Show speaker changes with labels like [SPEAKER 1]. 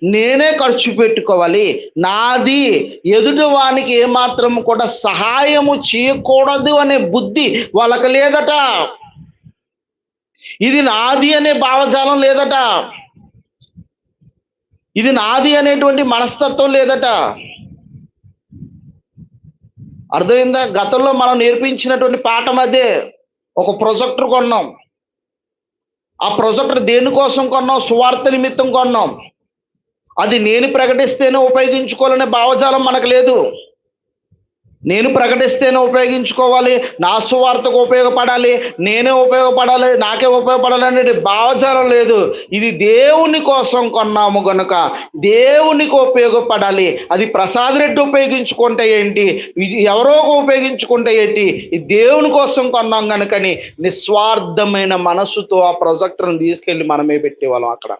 [SPEAKER 1] నేనే ఖర్చు పెట్టుకోవాలి, నాది, ఎదుటి వానికి ఏమాత్రం కూడా సహాయము చేయకూడదు అనే బుద్ధి వాళ్ళకి లేదట. ఇది నాది అనే భావజాలం లేదట. ఇది నాది అనేటువంటి మనస్తత్వం లేదట. అర్థమైందా? గతంలో మనం నేర్పించినటువంటి పాఠం అదే. ఒక ప్రొజెక్టర్ కొన్నాం. ఆ ప్రొజెక్టర్ దేనికోసం కొన్నాం? సువార్త నిమిత్తం కొన్నాం. అది నేను ప్రకటిస్తేనే ఉపయోగించుకోవాలనే భావజాలం మనకు లేదు. నేను ప్రకటిస్తేనే ఉపయోగించుకోవాలి, నా సువార్తకు ఉపయోగపడాలి, నేనే ఉపయోగపడాలి, నాకే ఉపయోగపడాలి అనే భావజాలం లేదు. ఇది దేవుని కోసం కొన్నాము గనుక దేవునికి ఉపయోగపడాలి. అది ప్రసాద్ రెడ్డి ఉపయోగించుకుంటే ఏంటి, ఇది ఎవరో ఉపయోగించుకుంటే ఏంటి, ఇది దేవుని కోసం కొన్నాం కనుకని నిస్వార్థమైన మనస్సుతో ఆ ప్రొజెక్టర్ని తీసుకెళ్ళి మనమే పెట్టేవాళ్ళం అక్కడ.